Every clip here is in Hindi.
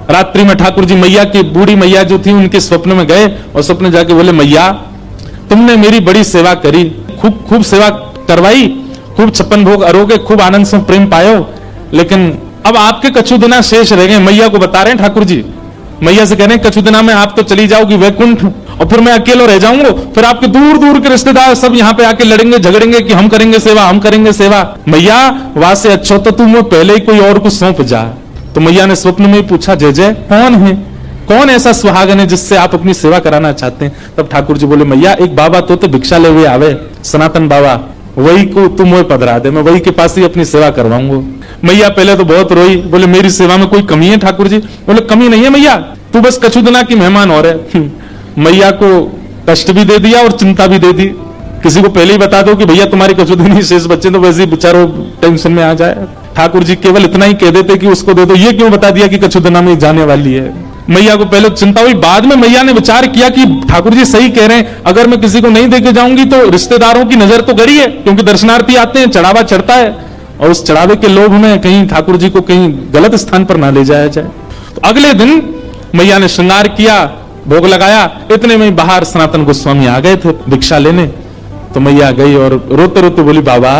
रात्रि में ठाकुर जी मैया की बूढ़ी मैया जो थी उनके स्वप्न में गए और स्वप्न जाके बोले, मैया तुमने मेरी बड़ी सेवा करी, खूब खूब सेवा करवाई, खूब 56 भोग अरोगे, खूब आनंद से प्रेम पायो, लेकिन अब आपके कछु दिना शेष रह गए। मैया को बता रहे हैं ठाकुर जी, मैया से कह रहे हैं कछु दिना में आप तो चली जाओगी वैकुंठ और फिर मैं अकेला रह जाऊंगा, फिर आपके दूर दूर के रिश्तेदार सब यहाँ पे आके लड़ेंगे झगड़ेंगे कि हम करेंगे सेवा, हम करेंगे सेवा। मैया वहां से अच्छा तो तुम पहले ही कोई और को सौंप जा। तो मैया ने स्वप्न में ही पूछा, जय जय कौन है, कौन ऐसा सुहागन है जिससे आप अपनी सेवा कराना चाहते हैं? तब ठाकुर जी बोले, मैया एक बाबा तो भिक्षा ले हुए आवे, सनातन बाबा, वही को तुम वही पधरा दे, मैं वही के पास ही अपनी सेवा करवाऊंगा। मैया पहले तो बहुत रोई, बोले मेरी सेवा में कोई कमी है ठाकुर जी? बोले कमी नहीं है मैया, तू बस कछु दिना की मेहमान और है। मैया को कष्ट भी दे दिया और चिंता भी दे दी। किसी को पहले ही बता दो कि भैया तुम्हारी कछु दिन ही शेष बच्चे, तो वैसे ही बेचारो टेंशन में आ जाए। ठाकुर जी केवल इतना ही कह देते कि उसको दे दो, ये क्यों बता दिया कि कछु दिना में जाने वाली है? मैया को पहले चिंता हुई, बाद में मैया ने विचार किया कि ठाकुर जी सही कह रहे हैं, अगर मैं किसी को नहीं देके जाऊंगी तो रिश्तेदारों की नजर तो गड़ी है, क्योंकि दर्शनार्थी आते हैं, चढ़ावा चढ़ता है, और उस चढ़ावे के लोभ में कहीं ठाकुर जी को कहीं गलत स्थान पर ना ले जाया जाए। तो अगले दिन मैया ने श्रृंगार किया, भोग लगाया, इतने में बाहर सनातन गोस्वामी आ गए थे भिक्षा लेने। तो मैया गई और रोते रोते बोली, बाबा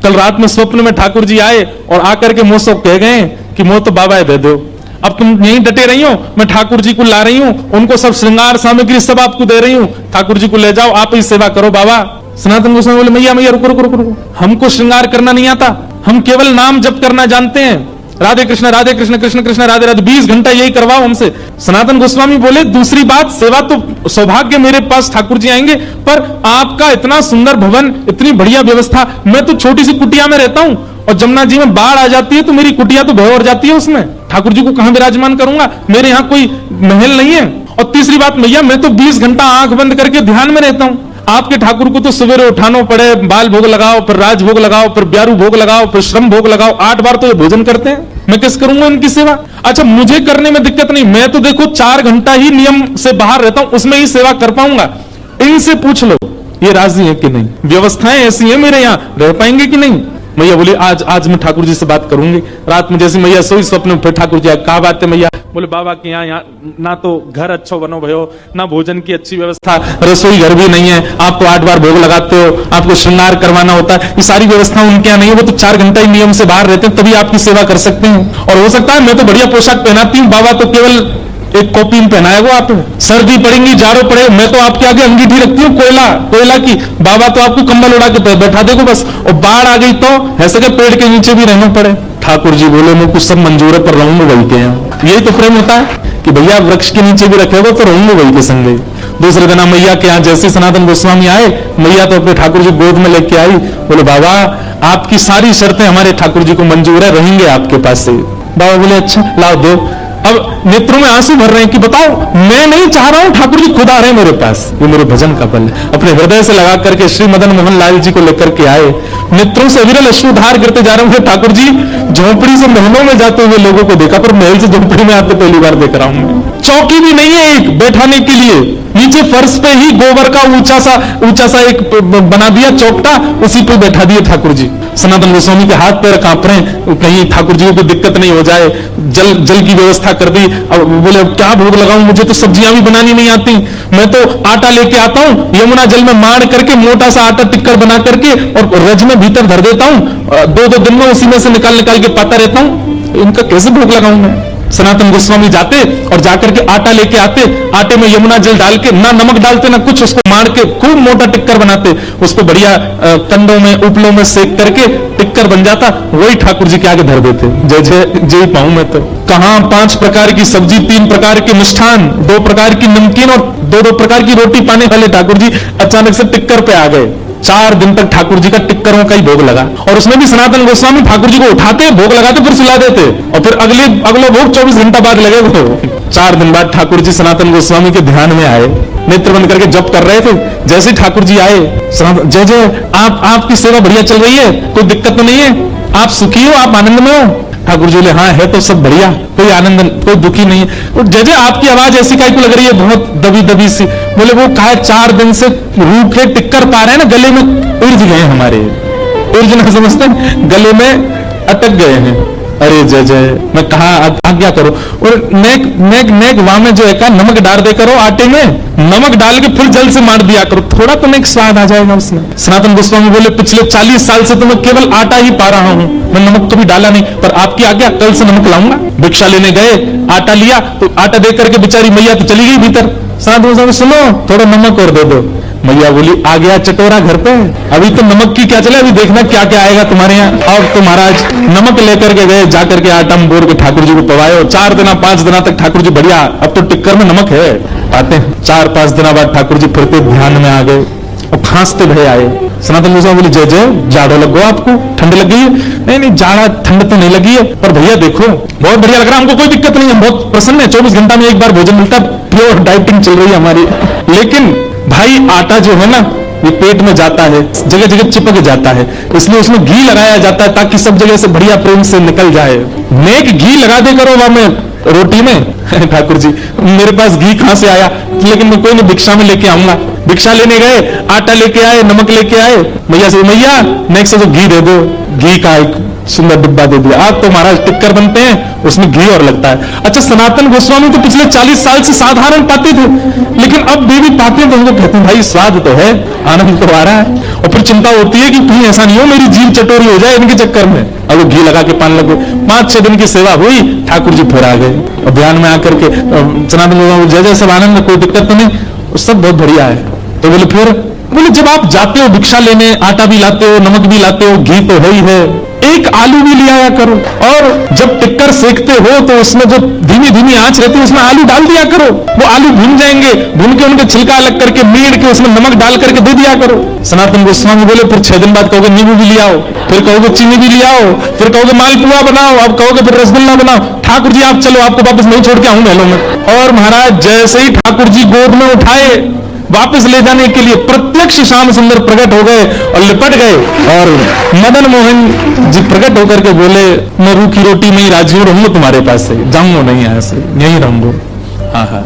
कल रात में स्वप्न में ठाकुर जी आए और आकर के मुंह से कह गए कि मुंह तो बाबा दे दो, अब तुम यहीं डटे रही हो, मैं ठाकुर जी को ला रही हूं, उनको सब श्रृंगार सामग्री सब आपको दे रही हूं, ठाकुर जी को ले जाओ, आप ही सेवा करो बाबा। सनातन गोस्वामी बोले, मैया मैया रुको रुको रुको रुको, हमको श्रृंगार करना नहीं आता, हम केवल नाम जप करना जानते हैं, राधे कृष्ण कृष्ण कृष्ण राधे राधे, 20 घंटा यही करवाओ हमसे। सनातन गोस्वामी बोले, दूसरी बात, सेवा तो सौभाग्य मेरे पास ठाकुर जी आएंगे, पर आपका इतना सुंदर भवन, इतनी बढ़िया व्यवस्था, मैं तो छोटी सी कुटिया में रहता हूं और जमुना जी में बाढ़ आ जाती है तो मेरी कुटिया तो भय और जाती है, उसमें ठाकुर जी को कहां विराजमान करूंगा, मेरे यहाँ कोई महल नहीं है। और तीसरी बात मैया, मैं तो 20 घंटा आंख बंद करके ध्यान में रहता हूं, आपके ठाकुर को तो सवेरे उठाना पड़े, बाल भोग लगाओ, फिर राज भोग लगाओ, फिर ब्यारू भोग लगाओ, फिर श्रम भोग लगाओ, 8 बार तो ये भोजन करते हैं, मैं किस करूंगा इनकी सेवा? अच्छा मुझे करने में दिक्कत नहीं, मैं तो देखो 4 घंटा ही नियम से बाहर रहता हूं, उसमें ही सेवा कर पाऊंगा, इनसे पूछ लो ये राजी है कि नहीं, व्यवस्थाएं ऐसी है मेरे यहाँ, रह पाएंगे कि नहीं? मैया बोली, आज मैं ठाकुर जी से बात करूंगी। रात में जैसे मैया सोई, स्वप्न में फिर ठाकुर जी, क्या बात है मैया? बोले, बाबा के यहाँ ना तो घर अच्छा बनो भयो, ना भोजन की अच्छी व्यवस्था, रसोई घर भी नहीं है, आप तो 8 बार भोग लगाते हो, आपको श्रृंगार करवाना होता है, ये सारी व्यवस्था उनके यहाँ नहीं है, वो तो 4 घंटा ही नियम से बाहर रहते हैं, तभी आपकी सेवा कर सकते हैं। और हो सकता है मैं तो बढ़िया पोशाक पहनाती हूँ, बाबा तो केवल एक कॉपीन पहनाया वो आप, सर्दी पड़ेगी जाड़ो पड़े, मैं तो आपके आगे अंगीठी रखती हूँ कोयला की, बाबा तो आपको कंबल उड़ा के बैठा देगा बस, और बाढ़ आ गई तो ऐसे के पेड़ के नीचे भी रहना पड़े। ठाकुर जी बोले, मैं कुछ सब मंजूर है पर रहूंगा वही के यहाँ। यही तो प्रेम होता है कि भैया वृक्ष के नीचे भी रखेगा तो रहूंगा वही के संग। दूसरे दिन मैया के यहाँ जैसे सनातन गोस्वामी आए, मैया तो अपने ठाकुर जी गोद में लेके आई, बोले, बाबा आपकी सारी शर्तें हमारे ठाकुर जी को मंजूर है, रहेंगे आपके पास से। बाबा बोले, अच्छा लाओ दो। अब नेत्रों में आंसू भर रहे हैं कि बताओ, मैं नहीं चाह रहा हूं, ठाकुर जी खुद आ रहे हैं मेरे पास, ये मेरे भजन का बल है। अपने हृदय से लगा करके श्री मदन मोहन लाल जी को लेकर के आए, नेत्रों से अविरल अश्रुधार गिरते जा रहे हैं। ठाकुर जी झोंपड़ी से महलों में जाते हुए लोगों को देखा, पर महल से झोंपड़ी में आते पहली बार देख रहा हूं। चौकी भी नहीं है एक बैठाने के लिए, नीचे फर्श पे ही गोबर का ऊंचा सा एक बना दिया चौकटा, उसी पे बैठा दिए ठाकुर जी। सनातन गोस्वामी के हाथ पैर कांप रहे हैं, कहीं ठाकुर जी को कोई दिक्कत नहीं हो जाए, जल की व्यवस्था कर दी। अब बोले, क्या भोग लगाऊं, मुझे तो सब्जियां भी बनानी नहीं आती, मैं तो आटा लेके आता हूं, यमुना जल में मार करके मोटा सा आटा टिक्कर बना करके और रज में भीतर धर देता हूं, 2-2 दिन में उसी में से निकाल के पाता रहता हूं, इनका कैसे भोग लगाऊं मैं? सनातन गोस्वामी जाते और जाकर के आटा लेके आते, आटे में यमुना जल डाल के, ना नमक डालते ना कुछ, उसको मार के खूब मोटा टिक्कर बनाते, उसको बढ़िया कंडों में उपलों में सेक करके टिक्कर बन जाता, वही ठाकुर जी के आगे धर देते। जय जय जय पाऊं मैं तो। कहां 5 प्रकार की सब्जी, 3 प्रकार के मिष्ठान, 2 प्रकार की नमकीन और 2-2 प्रकार की रोटी पाने वाले ठाकुर जी अचानक से टिक्कर पे आ गए। 4 दिन तक ठाकुर जी का टिक्करों का ही भोग लगा, और उसमें भी सनातन गोस्वामी ठाकुर जी को उठाते, भोग लगाते, फिर सुला देते, और फिर अगला भोग 24 घंटा बाद लगे वो। 4 दिन बाद ठाकुर जी सनातन गोस्वामी के ध्यान में आए, नेत्र बंद करके जप कर रहे थे। जैसे ठाकुर जी आए, जय जय, आपकी सेवा बढ़िया चल रही है, कोई दिक्कत तो नहीं है, आप सुखी हो, आप आनंद में हो? ठाकुर जी बोले, हाँ है तो सब बढ़िया, कोई आनंद, कोई दुखी नहीं है। जय जय, आपकी आवाज ऐसी काहे को लग रही है, बहुत दबी दबी सी? बोले, वो कहा 4 दिन से रूखे टिक्कर पा रहे हैं ना, गले में उलझ गए हमारे, उलझना समझते हैं, गले में अटक गए हैं। अरे जय जय, मैं कहा आज्ञा करो। और नेक नेक नेक वहां में जो है का नमक डाल दे करो आटे में, नमक डाल के फिर जल से मार दिया करो, थोड़ा तो नेक स्वाद आ जाएगा उसमें। सनातन गोस्वामी बोले पिछले 40 साल से तो मैं केवल आटा ही पा रहा हूं, मैं नमक तो भी डाला नहीं, पर आपकी आज्ञा कल से नमक लाऊंगा। भिक्षा लेने गए, आटा लिया तो आटा दे करके बेचारी मैया तो चली गई भीतर। सनातन गोस्वामी सुनो थोड़ा नमक और दे दो। मैया बोली आ गया चटोरा घर पे, अभी तो नमक की क्या चले, अभी देखना क्या क्या आएगा तुम्हारे यहाँ। अब तो महाराज नमक लेकर के गए, जाकर के आटा में बोर के ठाकुर जी को पवाए, और 4 दिन 5 दिन तक ठाकुर जी बढ़िया, अब तो टिक्कर में नमक है पाते हैं। 4-5 दिन बाद ठाकुर जी फिरते ध्यान में आ गए और खांसते भय आए। सनातन गोस्वामी बोले जय जय, जाड़ो लग गो आपको, ठंड लग गई है? नहीं नहीं जाड़ा ठंड तो नहीं लगी है, पर भैया देखो बहुत बढ़िया लग रहा है, हमको कोई दिक्कत नहीं है, बहुत प्रसन्न है, 24 घंटा में एक बार भोजन मिलता है, प्योर डाइटिंग चल रही है हमारी। लेकिन भाई आटा जो है ना ये पेट में जाता है, जगह जगह चिपक जाता है, इसलिए उसमें घी लगाया जाता है ताकि सब जगह से बढ़िया प्रेम से निकल जाए। नेक घी लगा दे करो वहां में रोटी में। ठाकुर जी मेरे पास घी कहां से आया, लेकिन मैं कोई नहीं भिक्षा में लेके आऊंगा। भिक्षा लेने गए, आटा लेके आए, नमक लेके आए, मैया से मैया नेक्स्ट से घी दे दो, घी का एक सुंदर डिब्बा दे दिया। आप तो महाराज टिक्कर बनते हैं उसमें घी और लगता है। अच्छा सनातन गोस्वामी तो पिछले 40 साल से साधारण पाते थे, लेकिन अब भी पाते हैं तो उनको कहते हैं भाई स्वाद तो है, आनंद तो आ रहा है, और फिर चिंता होती है कि कहीं ऐसा नहीं हो मेरी जीभ चटोरी हो जाए इनके चक्कर में। अब वो घी लगा के पान लगे, 5-6 दिन की सेवा हुई, ठाकुर जी फिर आ गए और ध्यान में आकर के सनातन गोस्वामी जय जय सब आनंद, कोई दिक्कत तो नहीं, सब बहुत बढ़िया है। तो बोले फिर बोले जब आप जाते हो भिक्षा लेने, आटा भी लाते हो, नमक भी लाते हो, घी तो है ही है, एक आलू भी ले आया करो, और जब टिक्कर सेकते हो तो उसमें जो धीमी धीमी आंच रहती है उसमें आलू डाल दिया करो, वो आलू भून जाएंगे, भून के उनके छिलका अलग करके मीड़ के उसमें नमक डाल करके दे दिया करो। सनातन गोस्वामी बोले फिर 6 दिन बाद कहोगे नींबू भी ले आओ, फिर कहोगे चीनी भी ले आओ, फिर कहोगे मालपुआ बनाओ, अब कहोगे फिर रसगुल्ला बनाओ। ठाकुर जी आप चलो आपको वापस नहीं छोड़ के आऊं महलों में। और महाराज जैसे ही ठाकुर जी गोद में उठाए वापस ले जाने के लिए प्रत्यक्ष श्याम सुंदर प्रकट हो गए और लिपट गए, और मदन मोहन जी प्रकट होकर के बोले मैं रूखी रोटी में ही राजी हूं, रहूंगा तुम्हारे पास से, जाऊंगा नहीं ऐसे, यहीं रहूंगा। हाँ हाँ